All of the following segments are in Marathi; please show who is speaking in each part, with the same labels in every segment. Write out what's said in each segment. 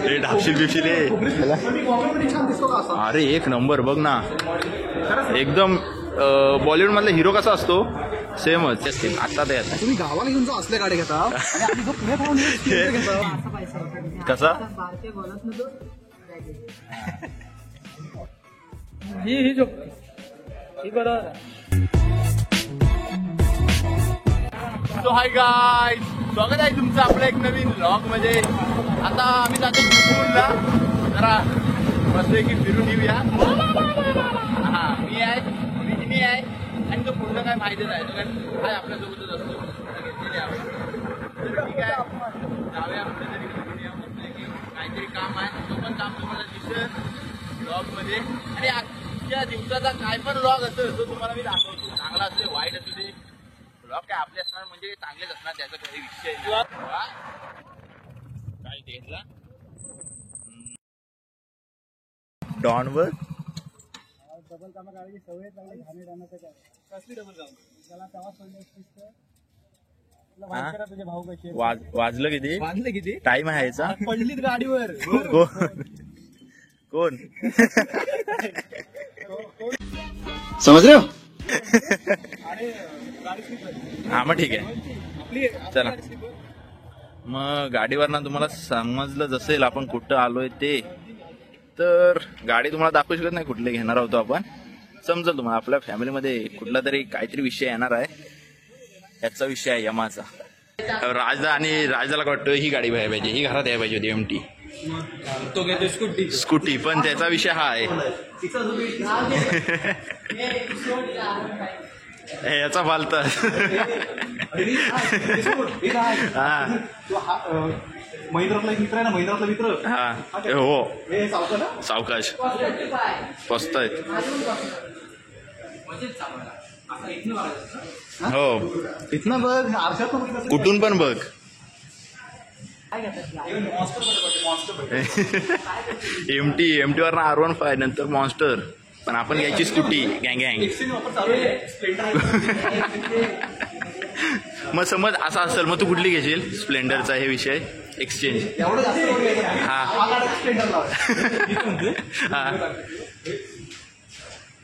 Speaker 1: ए ढापशील बिपशील अरे एक नंबर बघ ना एकदम बॉलिवूड मधला हिरो कसा असतो सेमच आता ते
Speaker 2: तुम्ही गावाला घेऊन जाऊ असल्या गाड्या घेता
Speaker 1: कसा
Speaker 2: ही
Speaker 1: सो हाय गाईज स्वागत आहे तुमचं आपल्या एक नवीन व्लॉग मध्ये आता आम्ही जातो चिपळूणला जरा मस्तपैकी फिरून येऊया हा मी आहे विजनी आहे आणि तो पुढचं काय माहिती नाही तो काय आपल्यासोबतच असतो ठीक आहे जाऊया आपल्या तरी फिरून या मस्तपैकी काहीतरी काम आहे तो पण काम तुम्हाला दिसेल व्लॉग मध्ये आणि आजच्या दिवसाचा काय पण व्लॉग असेल तो तुम्हाला मी दाखवतो चांगला असेल वाईट असू दे ब्लॉग काय आपले असणार म्हणजे चांगलेच असणार त्याचा काही विषय काय घेतला डॉनवर
Speaker 2: डबल कामा करायची सवय चांगली घाणे राहण्याचं काय कसली डबल काम त्याला तेव्हा तुझे भाऊ कसे
Speaker 1: वाजलं किती टाइम आहे याचा
Speaker 2: पडलीत गाडीवर
Speaker 1: कोण
Speaker 2: समज रे
Speaker 1: हा मग ठीक आहे चला मग गाडीवरनं तुम्हाला समजलं असेल आपण कुठं आलोय ते तर गाडी तुम्हाला दाखवू शकत नाही कुठले घेणार आहोत आपण समजेल तुम्हाला आपल्या फॅमिलीमध्ये कुठला तरी काहीतरी विषय येणार आहे याचा विषय आहे यमाचा राजा आणि राजाला वाटतं ही गाडी व्हायला पाहिजे ही घरात यायला पाहिजे होती MT
Speaker 2: तो घेतो
Speaker 1: स्कूटी पण त्याचा विषय हा आहे याचा फालता
Speaker 2: महिंद्रातला मित्र आहे ना महिंद्रातला मित्र
Speaker 1: हा हो सावकाश पसतायत हो
Speaker 2: इथनं बघ आरशात
Speaker 1: कुठून पण बघ एमटी वरनं R15 नंतर मॉन्स्टर पण आपण घ्यायची स्कूटी गँग मग समज असा असेल मग तू कुठली घेशील स्प्लेंडरचा हे विषय एक्सचेंज हा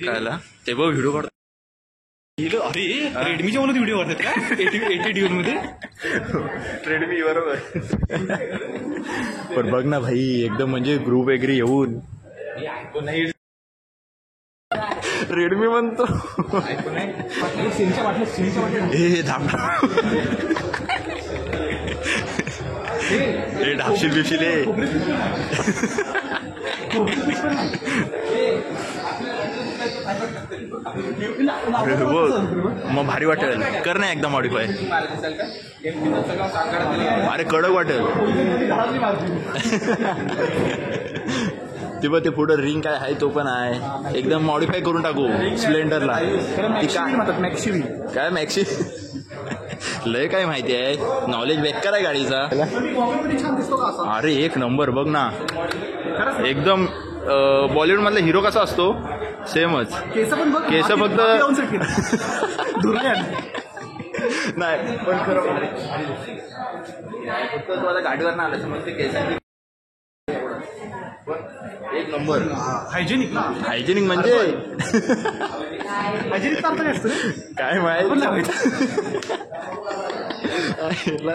Speaker 1: कळला ते बघ व्हिडिओ काढ
Speaker 2: अरे रेडमीच्या मला व्हिडिओ करतात का 80 ड्यूल मध्ये
Speaker 1: रेडमी बरोबर पण बघ ना भाई एकदम म्हणजे ग्रुप वगैरे येऊन रेडमी म्हणतो हे ढापशील बिपशील मग भारी वाटेल कर ना एकदम मॉडिफाय अरे कडक वाटेल ते पुढं रिंग काय आहे तो पण आहे एकदम मॉडिफाय करून टाकू स्प्लेंडरला काय मॅक्सी लय काय माहिती आहे नॉलेज बेकार आहे गाडीचा अरे एक नंबर बघ ना एकदम बॉलिवूड मधला हिरो कसा असतो सेमच केस फक्त नाही पण खरं फक्त तुम्हाला गाडीवर ना आलं मग ते केसांची एक नंबर हायजेनिक म्हणजे काय माहिती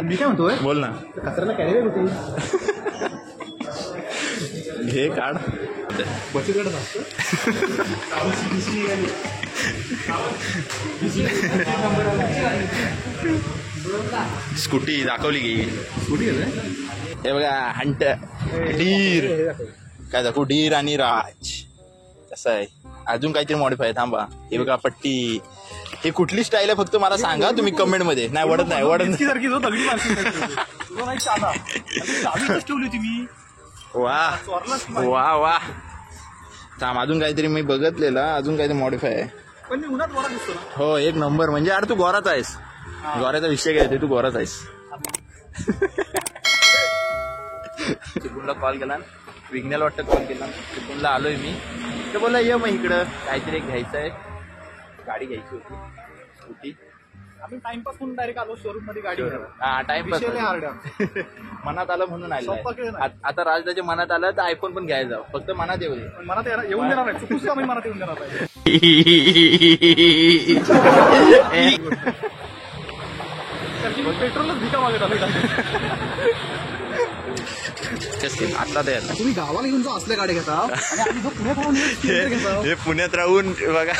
Speaker 2: मी काय म्हणतोय
Speaker 1: बोल ना
Speaker 2: कचऱ्याला कॅरी होते
Speaker 1: घे काढ
Speaker 2: बचतगड
Speaker 1: स्कूटी दाखवली की स्कूटी हे बघा हंट डीर काय दाखवू डीर आणि राज कसं आहे अजून काहीतरी मॉडिफाय थांबा हे बघा पट्टी हे कुठली स्टाईल आहे फक्त मला सांगा तुम्ही कमेंट मध्ये नाही वडत वा वा वा थांब अजून काहीतरी मी बघितलेला अजून काहीतरी मॉडिफाय आहे
Speaker 2: पण मी उन्हात गोरा दिसतो ना
Speaker 1: हो एक नंबर म्हणजे यार तू गोराच आहेस गोऱ्याचा विषय काय तू गोराच आहेस चिपळूणला कॉल केला विघ्नेला वाटतं कॉल केला चिपळूणला आलोय मी तर बोला ये मग इकडं काहीतरी घ्यायचं आहे गाडी घ्यायची होती स्कूटी
Speaker 2: आम्ही टाइमपास म्हणून डायरेक्ट आलो शोरूम मध्ये गाडी घ्यायला.
Speaker 1: हा टाइमपास
Speaker 2: विषय लय hard आहे.
Speaker 1: मनात आलं म्हणून
Speaker 2: सोपं केलं
Speaker 1: आलं.
Speaker 2: नाही.
Speaker 1: आता राजदाच्या मनात आलं तर आयफोन पण घ्यायचा, फक्त मनात येऊ दे.
Speaker 2: पण मनात येऊन देणार नाही, चुकून सुद्धा आम्ही मनात येऊन देणार नाही. पेट्रोलच भिका मागत आलो.
Speaker 1: आता ते आता
Speaker 2: तुम्ही गावाला घेऊन जाऊ असल्या गाड्या घेता आणि आम्ही जो पुण्यात राहून घेता.
Speaker 1: हे पुण्यात राहून बघा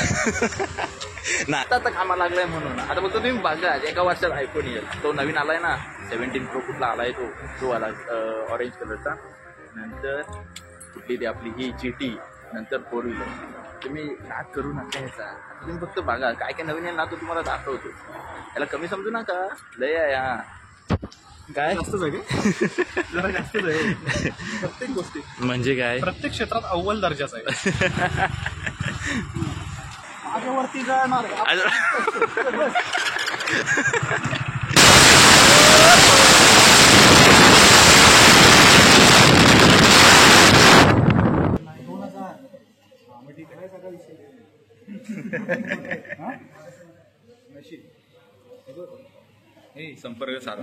Speaker 1: ना, आता कामाला लागलाय म्हणून. आता फक्त तुम्ही बघा, एका वर्षात आयफोन येईल. तो नवीन आलाय ना 17 प्रो कुठला आलाय, तो आला ऑरेंज कलरचा. नंतर कुठली ती आपली ही GT, नंतर 4 व्हीलर. तुम्ही नाद करू नका ह्याचा. तुम्ही फक्त बघा काय काय नवीन आहे ना, तो तुम्हाला दाखवतो. त्याला कमी समजू नका, लय आहे हा. काय
Speaker 2: जास्तच आहे का? जरा जास्तच आहे प्रत्येक गोष्टी.
Speaker 1: म्हणजे काय,
Speaker 2: प्रत्येक क्षेत्रात अव्वल दर्जाचा आहे. माझ्यावरती जाणार
Speaker 1: संपर्क साधा.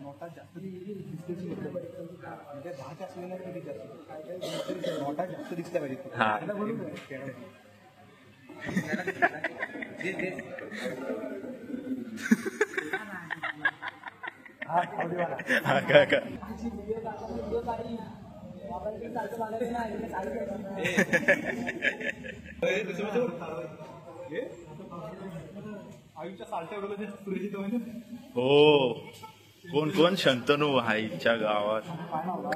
Speaker 2: नोटा जास्त म्हणजे 10च्या असलेल्या कधी जास्त नोटा जास्त दिसल्या पाहिजे.
Speaker 1: हा हा का का
Speaker 2: आयुष्या सालट्या वगैरे सुरक्षित म्हणजे
Speaker 1: हो. कोण कोण शंतनू आईच्या गावात.
Speaker 2: काय नाव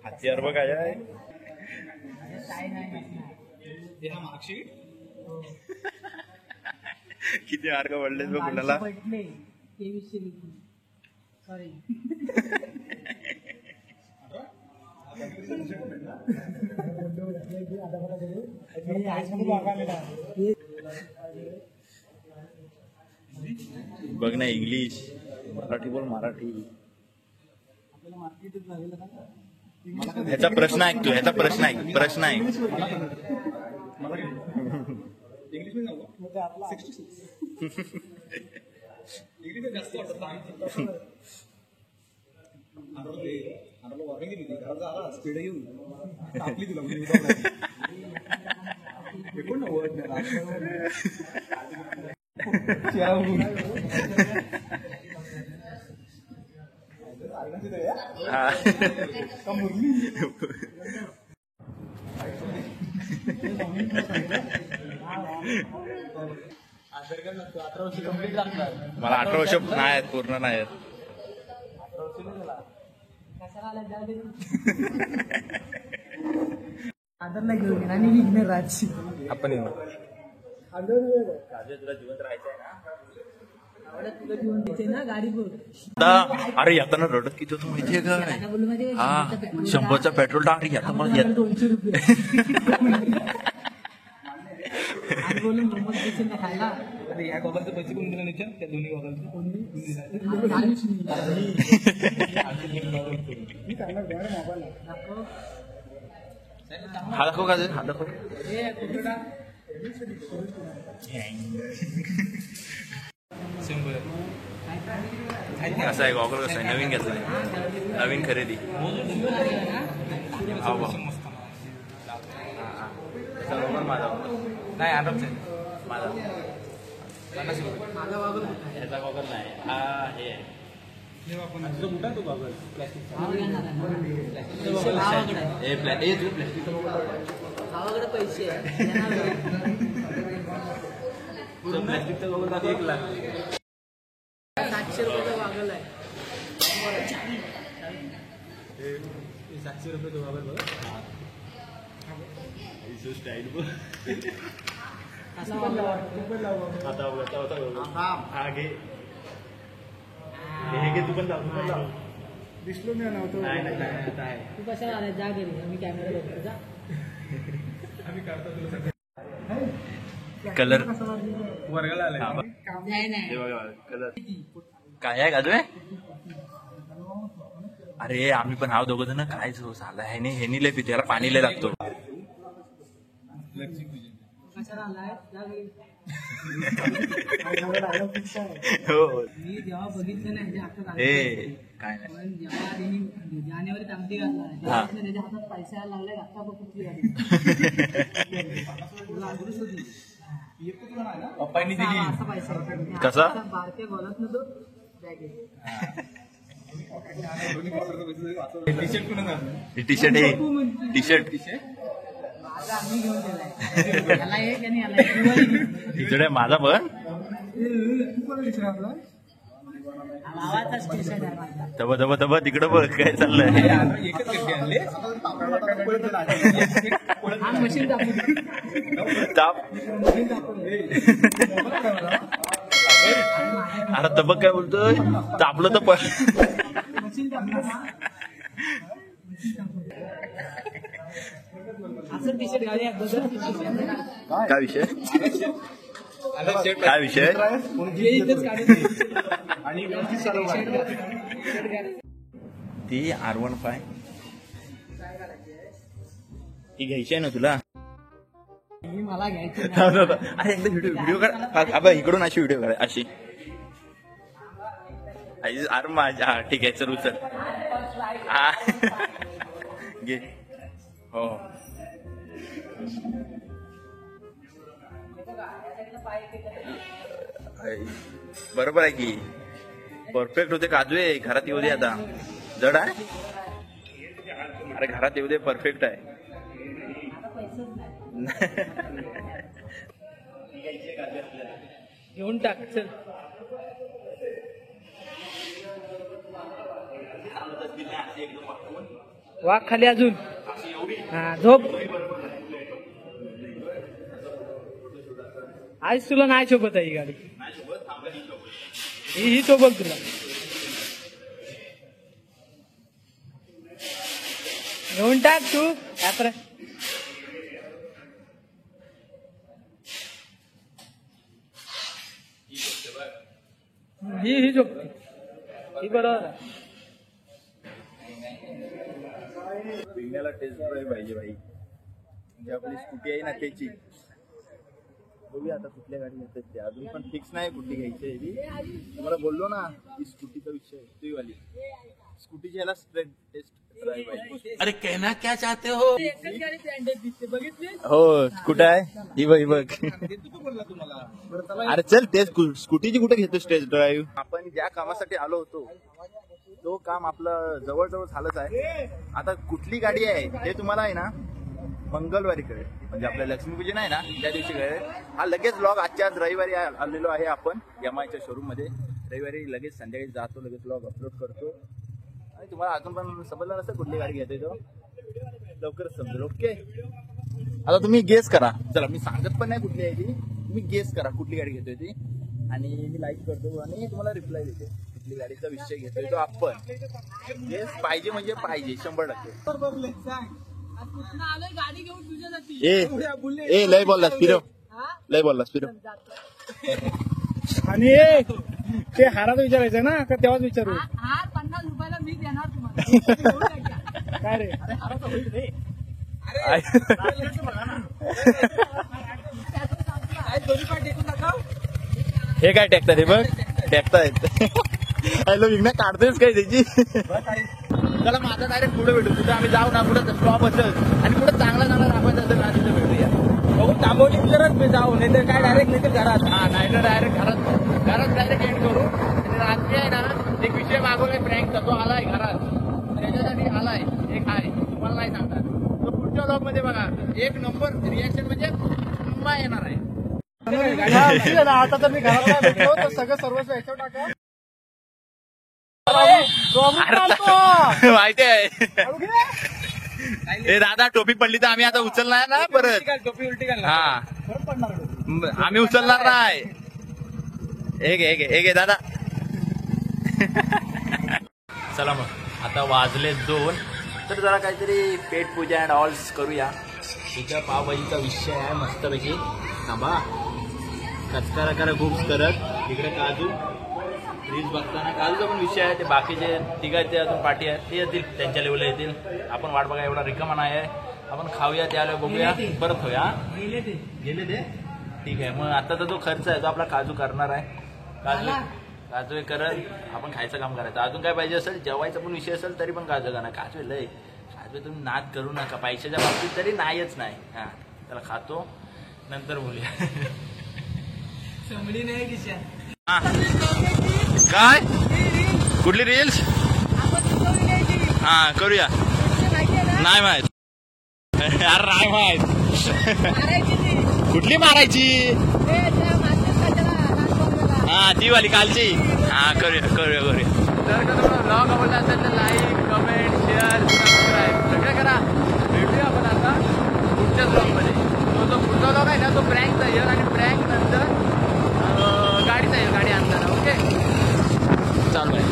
Speaker 1: हत्यार बघ काय आहे.
Speaker 2: मार्कशीट
Speaker 1: किती मार्क पडले बघ कुणाला.
Speaker 3: सॉरी
Speaker 1: बघ ना, इंग्लिश मराठी बोल, मराठी. ह्याचा प्रश्न ऐक तू, ह्याचा प्रश्न ऐक.
Speaker 2: इंग्लिश इंग्लिश जास्त वाटत. वॉर्निंग दिली होती, स्पीड येऊन टाकली तुला. कोण वर्ड
Speaker 1: मला 18 वर्ष नाही आहेत, पूर्ण नाही आहेत.
Speaker 3: आदरला घेऊन आणि निघणार राज.
Speaker 1: आपण तुला जिवंत राहायचंय ना,
Speaker 3: तुला घेऊन द्यायचे ना गाडी बघ.
Speaker 1: अरे येताना रडत किती होतं माहितीये का? हा 100चा पेट्रोल टाक. अरे आता मला
Speaker 3: 200 रुपये बोलून गंमत द्यायचे ना खायला.
Speaker 2: अरे या गॉगलचे पैसे कोण दिले नाही, त्या दोन्ही गॉगलचे मी सांगणार मोबाईल
Speaker 1: हा दाखव का, हा दाखव. कसं आहे गॉगल, कसं आहे, नवीन घेतलाय, नवीन खरेदी. हा बा माझा
Speaker 2: नाही आराम
Speaker 1: माझा ह्याचा गॉगल नाही, हा हे आहे.
Speaker 3: गावाकडे पैसे
Speaker 1: प्लॅस्टिकचा गॉगल दाखव, 1 लाख.
Speaker 3: 700 रुपयाचा वागल आहे.
Speaker 2: 700 रुपये तो गॉगल बघ.
Speaker 1: स्टाईल
Speaker 3: कसा वागल
Speaker 1: हा घे, हे घे तू पण लाव.
Speaker 2: दिसलो नाही नव्हतं.
Speaker 1: नाही.
Speaker 3: तू कशाला आला, जा घरी, आम्ही कॅमेरा बघतो जा.
Speaker 2: आम्ही काढतो
Speaker 1: कलर
Speaker 2: वर्गाला आलाय.
Speaker 3: नाही नाही
Speaker 1: हे बघा कलर काय आहे अजून. अरे आम्ही पण हाव दोघं जण काय जो झालं हेनी लय पितो, याला पाणी लय लागतो.
Speaker 3: कशाला आलाय जा घरी.
Speaker 1: हो
Speaker 3: मी जेव्हा बघितलं नाही त्याच्या हातात
Speaker 1: ए
Speaker 3: आलं.
Speaker 1: काय नाही
Speaker 3: पण जेव्हा त्यांनी जानेवारी तामती घातला
Speaker 1: हा.
Speaker 3: तेव्हा त्याच्या हातात पैसे यायला लागले. आता बघ कुठली गाडी तुला अगदी शोधली.
Speaker 2: पप्पांनी दिली.
Speaker 3: असा पैसा होता.
Speaker 1: कसा?
Speaker 3: आता बारक्या गोलात न तो बॅग आहे.
Speaker 1: टी शर्ट टी शर्ट
Speaker 3: माझा आम्ही घेऊन गेलाय. याला एक आणि याला एक. दिवाळी gift.
Speaker 1: तिकडे माझा पण
Speaker 3: भावाचा स्टेशन आहे माझा.
Speaker 1: तब तिकडं बघ काय चाललंय.
Speaker 3: हा मशीन दाखवतो.
Speaker 1: ताप अरे तबक काय बोलतोय, तापलं तर
Speaker 3: मशीन दाखवतो. असं टी शर्ट घाली
Speaker 1: काय विषय काय विषय
Speaker 3: इथंच काढून
Speaker 2: आणि व्यवस्थित चालू
Speaker 1: ती R15 ती घ्यायची आहे ना तुला.
Speaker 3: मी मला घ्यायची नाही.
Speaker 1: अरे एकदा व्हिडिओ काढ. अबे इकडून अशी व्हिडिओ काढ अशी. अरे माझ्या हा ठीक आहे चल उचल. हा घे हो बरोबर आहे की परफेक्ट होते. काजू आहे घरात येऊ दे. आता जड आहे. अरे घरात येऊ दे परफेक्ट आहे.
Speaker 3: घेऊन टाक चल. वाघ खाली अजून. हा झोप. आज तुला नाही सोबत आहे ही गाडी. ही सोबत तुला घेऊन टाक तू. यात्रा ही झोपते. ही बरोबर आहे.
Speaker 1: पिण्याला टेस्ट ड्राईव्ह पाहिजे भाई. म्हणजे आपली स्कूटी आहे ना त्याची. बघूया आता कुठल्या गाडी घेतात ते. अजून पण फिक्स नाही कुठली घ्यायची आहे ती. तुम्हाला बोललो ना की स्कूटीचा विषय ती वाली स्कूटीची याला स्ट्रेट टेस्ट ड्राईव्ह पाहिजे.
Speaker 4: अरे कहना क्या चाहते हो?
Speaker 3: एकच गाडी ब्रँडेड दिसते बघितली.
Speaker 1: हो कुठं आहे ही बघ ही बघ. अरे चल ते स्कूटीची कुठे घेतो टेस्ट ड्राईव्ह. आपण ज्या कामासाठी आलो होतो तो काम आपलं जवळजवळ झालंच आहे. आता कुठली गाडी आहे ते तुम्हाला आहे ना मंगळवारी कळेल. म्हणजे आपल्या लक्ष्मीपूजन आहे ना त्या दिवशी कळेल. हा लगेच व्लॉग आजच्या आज रविवारी आलेलो आहे आपण एमआयच्या शोरूम मध्ये. रविवारी लगेच संध्याकाळी जातो लगेच व्लॉग अपलोड करतो. आणि तुम्हाला अजून पण समजलं नसतं कुठली गाडी घेतोय तो लवकरच समजेल. ओके आता तुम्ही गेस करा. चला मी सांगत पण नाही कुठली आहे ती. तुम्ही गेस करा कुठली गाडी घेतोय ती आणि मी लाईक करतो आणि तुम्हाला रिप्लाय देते कुठली गाडीचा विषय घेतोय तो आपण. गेस पाहिजे म्हणजे पाहिजे 100%.
Speaker 3: गाडी घेऊन तुझ्यासाठी
Speaker 1: ए लय बोललास फिरव. लय बोललास फिरव.
Speaker 2: आणि ते हाराचं विचारायचं ना का तेव्हाच विचारू.
Speaker 3: हार 50 रुपयाला मी देणार तुम्हाला.
Speaker 2: काय रे
Speaker 3: हाराचं होईल रे.
Speaker 1: हे काय टेकतात हे बघ टेकतायत. हॅलो विघ्न काढतोयस काय त्याची. चला माझा डायरेक्ट पुढे भेटू. तिथे आम्ही जाऊ ना पुढे स्टॉप असेल आणि पुढे चांगला राबायचा असेल ना तिथे भेटूया.
Speaker 2: बघू तांबवली तरच जाऊ नाही तर काय डायरेक्ट नाही तर घरात.
Speaker 1: हा नाही तर डायरेक्ट घरात डायरेक्ट एंड करू. आणि रात्री आहे ना एक विषय मागवलाय प्रँकचा तो आलाय घरात. त्याच्यासाठी आलाय एक आहे तुम्हाला नाही सांगतात. तो पुढच्या ब्लॉग मध्ये बघा एक नंबर रिॲक्शन म्हणजे पुन्हा येणार आहे.
Speaker 2: आता तर मी घरात भेटलो तर सगळं सर्वस्व याच्यावर टाका.
Speaker 1: माहिती आहे. ए दादा टोपी पडली तर आम्ही आता उचलणार ना परत.
Speaker 2: टोपी उलटी
Speaker 1: हा आम्ही उचलणार नाही. एक दादा. चला मग आता वाजले 2 तर जरा काहीतरी पेट पूजा अँड ऑल्स करूया. इथं पावभाजीचा विषय आहे मस्तपैकी. थांबा कचकारा करा खूप करत. इकडे काजू रील्स बघताना काजूचा पण विषय आहे. ते बाकीचे तिघ आहेत ते अजून पाठी आहेत ते येतील, त्यांच्या लेवलला येतील. आपण वाट बघा, एवढा रिकामा नाही आहे. आपण खाऊया, ते आलो बघूया, परत होऊया. गेले ते ठीक आहे. मग आताचा जो खर्च आहे तो आपला काजू करणार आहे. काजू हे करत आपण खायचं काम करायचं. अजून काय पाहिजे असेल, जेवायचा पण विषय असेल तरी पण काजू करणार. काजू लय काजू तुम्ही नाद करू नका, पैशाच्या बाबतीत तरी नाहीच नाही. हा त्याला खातो, नंतर बोलूया.
Speaker 3: समडी नाही किशा.
Speaker 1: हा. काय कुठली रील्स? हा करूया. नाही माहित. अरे नाही माहित. कुठली मारायची? हा ती वाली कालची. हा करूया करूया करूया. जर का तुम्हाला ब्लॉग आवडला असेल तर लाईक, कमेंट, शेअर, सबस्क्राईब सगळं करा. भेटूया आपण आता पुढच्या ब्लॉगमध्ये. जो पुढचा ब्लॉग आहे ना तो प्रँकचा येईल आणि प्रँक नंतर गाडीचा येईल, गाडी आणताना. ओके चालू आहे.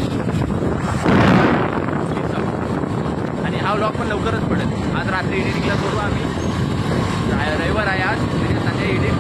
Speaker 1: आणि हा व्लॉग पण लवकरच पडेल. आज रात्री एडिटिंगला करू आम्ही. रविवार आहे आज, संध्याकाळी एडिट